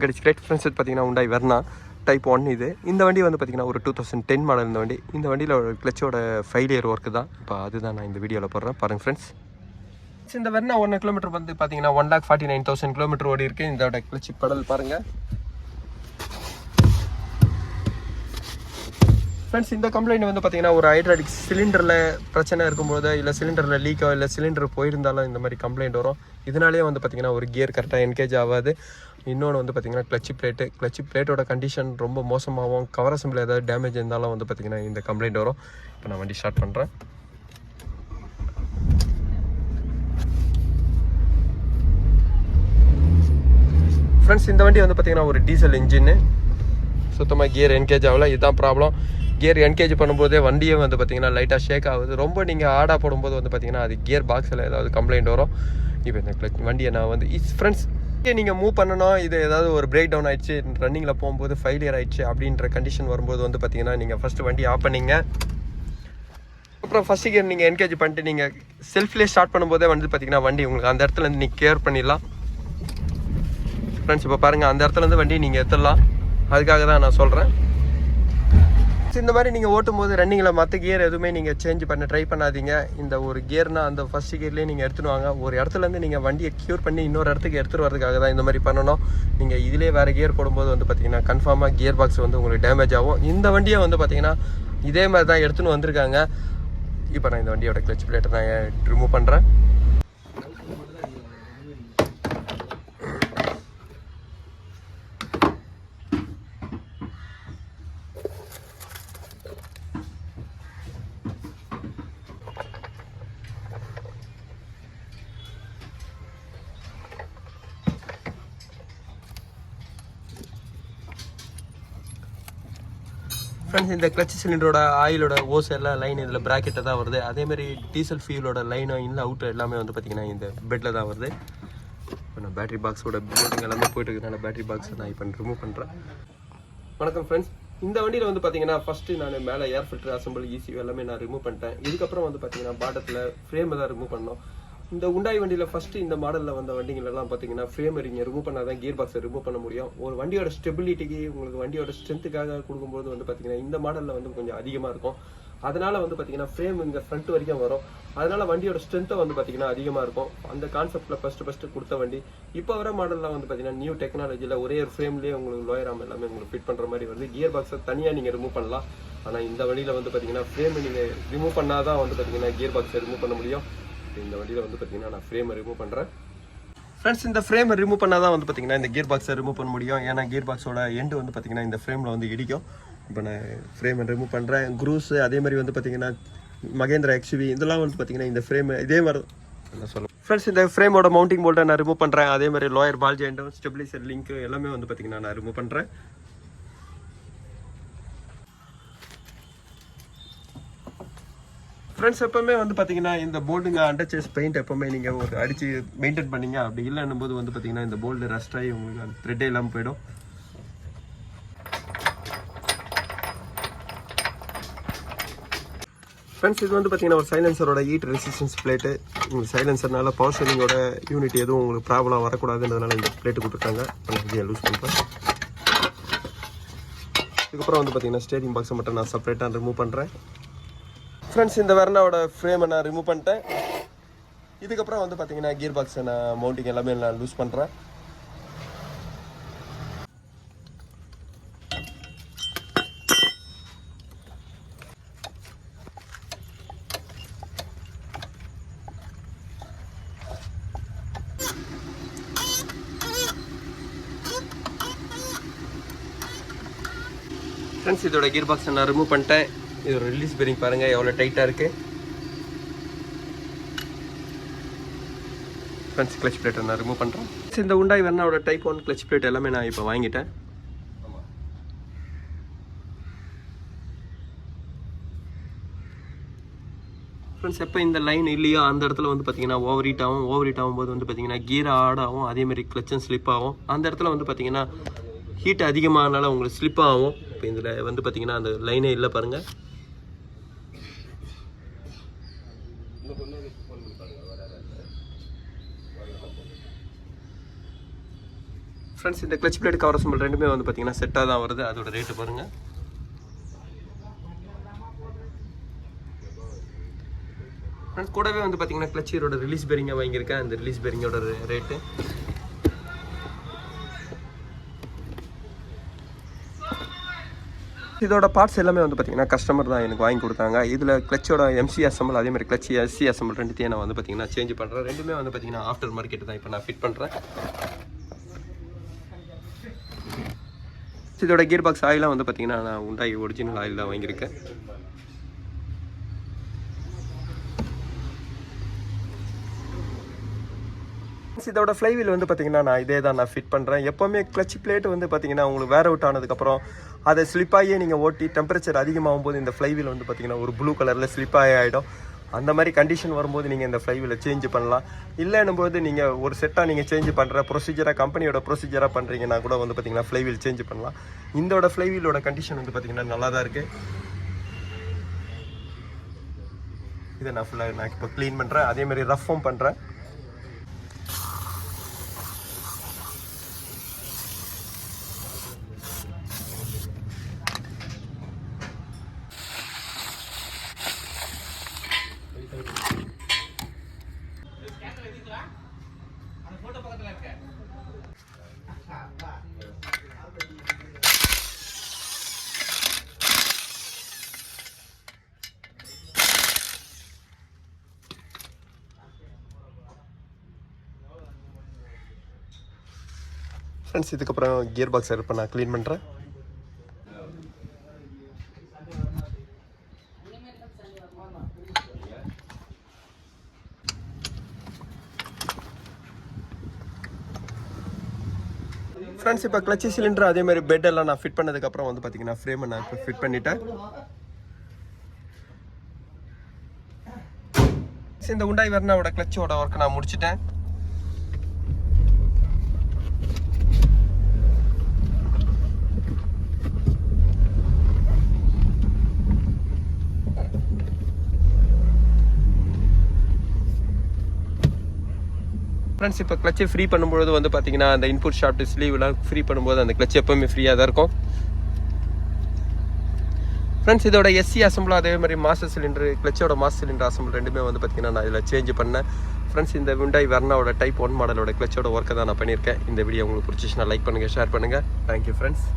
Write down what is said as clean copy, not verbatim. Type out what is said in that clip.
கிரெட் friends பார்த்தீங்கன்னா Hyundai Verna type 1 இது. இந்த வண்டி வந்து பார்த்தீங்கன்னா ஒரு 2010 மாடல் இந்த வண்டி. இந்த வண்டியில் ஒரு கிளச்சோட ஃபெயிலியர் ஒர்க்கு தான். இப்போ அதுதான் நான் இந்த வீடியோவில் போடுறேன் பாருங்கள் ஃப்ரெண்ட்ஸ். இந்த Verna 1 கிலோமீட்டர் வந்து பார்த்தீங்கன்னா 1,49,000 கிலோமீட்டர் ஓடி இருக்குது. இதோட கிளச் பெடல் பாருங்கள் ஃப்ரெண்ட்ஸ். இந்த கம்ப்ளைண்ட் வந்து பார்த்தீங்கன்னா ஒரு ஹைட்ராலிக் சிலிண்டரில் பிரச்சனை இருக்கும்போது, இல்லை சிலிண்டரில் லீக்கோ இல்லை சிலிண்டர் போயிருந்தாலும் இந்த மாதிரி கம்ப்ளைண்ட் வரும். இதனாலேயே வந்து பார்த்தீங்கன்னா ஒரு கியர் கரெக்டாக என்கேஜ் ஆகாது. இன்னொன்று வந்து பார்த்தீங்கன்னா கிளச் பிளேட்டோட கண்டிஷன் ரொம்ப மோசமாகவும், கவர் அசம்பிள் ஏதாவது டேமேஜ் இருந்தாலும் வந்து பார்த்தீங்கன்னா இந்த கம்ப்ளைண்ட் வரும். இப்போ நான் வண்டி ஸ்டார்ட் பண்ணுறேன். ஃப்ரெண்ட்ஸ், இந்த வண்டி வந்து பார்த்தீங்கன்னா ஒரு டீசல் இன்ஜின்னு, சுத்தமாக கியர் என்கேஜ் ஆகல. இதுதான் ப்ராப்ளம். கியர் என்கேஜ் பண்ணும்போதே வண்டியே வந்து பார்த்தீங்கன்னா லைட்டாக ஷேக் ஆகுது. ரொம்ப நீங்கள் ஆடாக போடும்போது வந்து பார்த்தீங்கன்னா அது கியர் பாக்ஸில் ஏதாவது கம்ப்ளைண்ட் வரும். இப்போ இந்த வண்டியை நான் வந்து ஃப்ரெண்ட்ஸ் நீங்கள் மூவ் பண்ணணும், இது ஏதாவது ஒரு பிரேக் டவுன் ஆயிடுச்சு, ரன்னிங்கில் போகும்போது ஃபெயிலியர் ஆயிடுச்சு அப்படின்ற கண்டிஷன் வரும்போது வந்து பார்த்தீங்கன்னா நீங்கள் ஃபஸ்ட்டு வண்டி ஆஃப் பண்ணிங்க. அப்புறம் ஃபஸ்ட்டு கியர் நீங்கள் என்கேஜ் பண்ணிட்டு நீங்கள் செல்ஃப்லேயே ஸ்டார்ட் பண்ணும்போதே வந்து பார்த்தீங்கன்னா வண்டி உங்களுக்கு அந்த இடத்துலேருந்து நீங்கள் கேர் பண்ணிடலாம். ஃப்ரெண்ட்ஸ், இப்போ பாருங்கள், அந்த இடத்துலேருந்து வண்டி நீங்கள் எடுத்துடலாம். அதுக்காக தான் நான் சொல்கிறேன். இந்த மாதிரி நீங்கள் ஓட்டும் போது ரன்னிங்கில் மற்ற கியர் எதுவுமே நீங்கள் சேஞ்ச் பண்ண ட்ரை பண்ணாதீங்க. இந்த ஒரு கியர்னால் அந்த ஃபஸ்ட் கியர்லேயே நீங்கள் எடுத்துன்னு வாங்க. ஒரு இடத்துலேருந்து நீங்கள் வண்டியை க்யூர் பண்ணி இன்னொரு இடத்துக்கு எடுத்துகிட்டு வரதுக்காக தான் இந்த மாதிரி பண்ணணும். நீங்கள் இதிலே வேறு கியர் போடும்போது வந்து பார்த்தீங்கன்னா கன்ஃபார்மாக கியர் பாக்ஸ் வந்து உங்களுக்கு டேமேஜ் ஆகும். இந்த வண்டியை வந்து பார்த்தீங்கன்னா இதே மாதிரி தான் எடுத்துன்னு வந்திருக்காங்க. இப்போ நான் இந்த வண்டியோட கிளச் பிளேட்டை நான் ரிமூவ் பண்ணுறேன். ஃப்ரெண்ட்ஸ், இந்த கிளச் சிலிண்டரோட ஆயிலோட ஓஸ் எல்லாம் லைன் இதில் ப்ராக்கெட்டை தான் வருது. அதேமாதிரி டீசல் ஃபியூலோட லைனும் இல்லை அவுட் எல்லாமே வந்து பார்த்திங்கன்னா இந்த பெட்டில் தான் வருது. இப்போ நான் பேட்டரி பாக்ஸோட போட்டிங் எல்லாமே போயிட்டு இருக்கிறனால பேட்டரி பாக்ஸை நான் இப்போ ரிமூவ் பண்ணுறேன். வணக்கம் ஃப்ரெண்ட்ஸ். இந்த வண்டியில் வந்து பார்த்தீங்கன்னா ஃபஸ்ட்டு நான் மேலே ஏர் ஃபில்டர் அசம்பிள் ECU எல்லாமே நான் ரிமூவ் பண்ணிட்டேன். இதுக்கப்புறம் வந்து பார்த்தீங்கன்னா பாட்டத்தில் ஃப்ரேமை தான் ரிமூவ் பண்ணோம். இந்த Hyundai வண்டியில் ஃபஸ்ட்டு இந்த மாடலில் வந்த வண்டிங்களெல்லாம் பார்த்தீங்கன்னா ஃப்ரேம் நீங்கள் ரிமூவ் பண்ணால் தான் கியர் பாக்ஸை ரிமூவ் பண்ண முடியும். ஒரு வண்டியோட ஸ்டெபிலிட்டிக்கு, உங்களுக்கு வண்டியோட ஸ்ட்ரென்த்துக்காக கொடுக்கும்போது வந்து பார்த்தீங்கன்னா இந்த மாடலில் வந்து கொஞ்சம் அதிகமாக இருக்கும். அதனால் வந்து பார்த்தீங்கன்னா ஃப்ரேம் இங்கே ஃப்ரண்ட் வரைக்கும் வரும். அதனால் வண்டியோட ஸ்ட்ரென்த்தை வந்து பார்த்தீங்கன்னா அதிகமாக இருக்கும். அந்த கான்செப்ட்டில் ஃபஸ்ட்டு கொடுத்த வண்டி. இப்போ வர மாடலில் வந்து பார்த்தீங்கன்னா நியூ டெக்னாலஜியில் ஒரே ஒரு ஃப்ரேம்லேயே உங்களுக்கு லோயர் ஆம் எல்லாமே உங்களுக்கு ஃபிட் பண்ணுற மாதிரி வருது. கியர் பாக்ஸை தனியாக நீங்கள் ரிமூவ் பண்ணலாம். ஆனால் இந்த வண்டியில் வந்து பார்த்தீங்கன்னா ஃப்ரேமை நீங்கள் ரிமூவ் பண்ணால் தான் வந்து பார்த்தீங்கன்னா கியர் பாக்ஸை ரிமூவ் பண்ண முடியும். இந்த வண்டியில் வந்து பார்த்தீங்கன்னா நான் ஃப்ரேமை ரிமூவ் பண்ணுறேன். ஃப்ரெண்ட்ஸ், இந்த ஃப்ரேமை ரிமூவ் பண்ணால் தான் வந்து பார்த்தீங்கன்னா இந்த கியர் பாக்ஸை ரிமூவ் பண்ண முடியும். ஏன்னா கியர் பாக்ஸோட எண்டு வந்து பார்த்தீங்கன்னா இந்த ஃப்ரேமில் வந்து இடிக்கும். இப்போ நான் ஃப்ரேமை ரிமூவ் பண்ணுறேன். குரூஸு அதே மாதிரி வந்து பார்த்தீங்கன்னா மகேந்திரா XUV இதெல்லாம் வந்து பார்த்தீங்கன்னா இந்த ஃப்ரேம் இதே மாதிரி நான் சொல்லுவேன். ஃப்ரெண்ட்ஸ், இந்த ஃப்ரேமோட மவுண்டிங் போல்ட்டை நான் ரிமூவ் பண்ணுறேன். அதே மாதிரி லோயர் பால் ஜாயிண்ட்டும் ஸ்டெபிலைசர் லிங்க் எல்லாமே வந்து பார்த்தீங்கன்னா நான் ரிமூவ் பண்ணுறேன். ஃப்ரெண்ட்ஸ், எப்போவுமே வந்து பார்த்தீங்கன்னா இந்த போல்டுங்க அண்டர்சேஸ் பெயிண்ட் எப்போவுமே நீங்கள் ஒரு அடித்து மெயின்டைன் பண்ணிங்க. அப்படி இல்லைன்னும் போது வந்து பார்த்தீங்கன்னா இந்த போல்டு ரஸ்ட் ஆகி உங்களுக்கு அந்த த்ரெட்டே இல்லாமல் போயிடும். ஃப்ரெண்ட்ஸ், இது வந்து பார்த்தீங்கன்னா ஒரு சைலன்சரோட ஹீட் ரெசிஸ்டன்ஸ் பிளேட்டு. உங்களுக்கு சைலன்சர்னால பவர் ஷேரிங்கோட யூனிட் எதுவும் உங்களுக்கு ப்ராப்ளம் வரக்கூடாதுன்றதுனால இந்த பிளேட்டு கொடுத்துருக்காங்க. நான் லூஸ் பண்ணுறேன். இதுக்கப்புறம் வந்து பார்த்தீங்கன்னா ஸ்டேரிங் பாக்ஸை மட்டும் நான் செப்பரேட்டாக ரிமூவ் பண்ணுறேன். ஃப்ரெண்ட்ஸ், இந்த வெர்னாவோட ஃப்ரேமை நான் ரிமூவ் பண்ணிட்டேன். இதுக்கப்புறம் வந்து பார்த்தீங்கன்னா கியர் பாக்ஸை நான் மவுண்டிங் எல்லாமே நான் லூஸ் பண்ணுறேன். ஃப்ரெண்ட்ஸ், இதோட கியர் பாக்ஸை நான் ரிமூவ் பண்ணிட்டேன். இதோட ரிலீஸ் பேரிங் பாருங்கள் எவ்வளோ டைட்டாக இருக்குது. ஃப்ரெண்ட்ஸ், கிளச் பிளேட்டை நான் ரிமூவ் பண்ணுறேன். இந்த Hyundai Vernaவோட டைப் 1 கிளச் பிளேட் எல்லாமே நான் இப்போ வாங்கிட்டேன். ஃப்ரெண்ட்ஸ், எப்போ இந்த லைன் இல்லையோ அந்த இடத்துல வந்து பார்த்தீங்கன்னா ஓவர் ஹீட் ஆகும்போது வந்து பார்த்தீங்கன்னா கியர் ஆட் ஆகும். அதேமாதிரி கிளச்சும் ஸ்லிப் ஆகும். அந்த இடத்துல வந்து பார்த்தீங்கன்னா ஹீட் அதிகமாகனால உங்களுக்கு ஸ்லிப் ஆகும். இப்போ இதில் வந்து பார்த்தீங்கன்னா அந்த லைனே இல்லை பாருங்கள். ஃப்ரெண்ட்ஸ் இந்த கிளச் பிளேட் கவர் அசம்பிள் ரெண்டுமே வந்து பார்த்தீங்கன்னா செட்டாக தான் வருது. அதோட ரேட்டு பாருங்கள். ஃப்ரெண்ட்ஸ் கூடவே வந்து பார்த்தீங்கன்னா கிளச்சரோட ரிலீஸ் பேரிங்காக வாங்கியிருக்கேன். அந்த ரிலீஸ் பேரிங்கோட ரேட்டு இதோட பார்ட்ஸ் எல்லாமே வந்து பார்த்தீங்கன்னா கஸ்டமர் தான் எனக்கு வாங்கி கொடுத்தாங்க. இதில் கிளச்சோட எம்சி அசம்பிள் அதே மாதிரி கிளச் எஸ்சி அசம்பிள் ரெண்டுத்தையும் நான் வந்து பார்த்தீங்கன்னா சேஞ்ச் பண்ணுறேன். ரெண்டுமே வந்து பார்த்தீங்கன்னா ஆஃப்டர் மார்க்கெட் தான் இப்போ நான் ஃபிட் பண்ணுறேன். இதோட கியர் பாக்ஸ் ஆயிலாம் வந்து பார்த்தீங்கன்னா நான் உண்டாய் ஒரிஜினல் ஆயில் தான் வாங்கியிருக்கேன். இதோட ஃப்ளைவீல் வந்து பார்த்தீங்கன்னா நான் இதே தான் நான் ஃபிட் பண்ணுறேன். எப்போவுமே கிளச் பிளேட் வந்து பார்த்தீங்கன்னா உங்களுக்கு வேர் அவுட் ஆனதுக்கப்புறம் அதை ஸ்லிப்பாகியே நீங்கள் ஓட்டி டெம்பரேச்சர் அதிகமாகும் போது இந்த ஃப்ளைவீல் வந்து பார்த்தீங்கன்னா ஒரு ப்ளூ கலரில் ஸ்லிப்பாகி ஆகிடும். அந்த மாதிரி கண்டிஷன் வரும்போது நீங்கள் இந்த ஃப்ளைவீலை சேஞ்ச் பண்ணலாம். இல்லைன்னும் போது நீங்கள் ஒரு செட்டாக நீங்கள் சேஞ்ச் பண்ணுற ப்ரொசீஜராக கம்பெனியோட ப்ரொசீஜராக பண்ணுறீங்கன்னா கூட வந்து பார்த்தீங்கன்னா ஃப்ளைவீல் சேஞ்ச் பண்ணலாம். இதோட ஃப்ளைவீலோட கண்டிஷன் வந்து பார்த்தீங்கன்னா நல்லா தான் இருக்குது. இதை நான் ஃபுல்லாக நான் இப்போ க்ளீன் பண்ணுறேன். அதேமாதிரி ரஃப்பும் பண்ணுறேன். ஃப்ரெண்ட்ஸ் இதுக்கப்புறம் கியர் பாக்ஸ் இப்போ நான் க்ளீன் பண்ணுறேன். ஃப்ரெண்ட்ஸ் இப்போ கிளச்சி சிலிண்டர் அதே மாதிரி பெட் எல்லாம் நான் ஃபிட் பண்ணதுக்கப்புறம் வந்து பார்த்தீங்கன்னா ஃப்ரேமை நான் இப்போ ஃபிட் பண்ணிட்டேன். இந்த உண்டாய் வெர்னாவோட கிளச்சோட ஒர்க் நான் முடிச்சிட்டேன். ஃப்ரெண்ட்ஸ் இப்போ கிளச்சை ஃப்ரீ பண்ணும்போது வந்து பார்த்தீங்கன்னா அந்த இன்புட் ஷாஃப்ட் ஸ்லீவ்லாம் ஃப்ரீ பண்ணும்போது அந்த கிளச் எப்போவுமே ஃப்ரீயாக தான் இருக்கும். ஃப்ரெண்ட்ஸ் இதோட எஸ்சி அசம்பிள் அதே மாதிரி மாஸ்டர் சிலிண்டர் கிளச்சோட மாஸ்டர் சிலிண்டர் அசம்பிள் ரெண்டுமே வந்து பார்த்தீங்கன்னா நான் இதில் சேஞ்ச் பண்ணேன். ஃப்ரெண்ட்ஸ் இந்த உண்டாய் வெர்னாவோட டைப் 1 மாடலோட கிளச்சோட ஒர்க்கை தான் நான் பண்ணியிருக்கேன். இந்த வீடியோ உங்களுக்கு பிடிச்சிச்சுன்னா லைக் பண்ணுங்கள், ஷேர் பண்ணுங்கள். Thank you friends.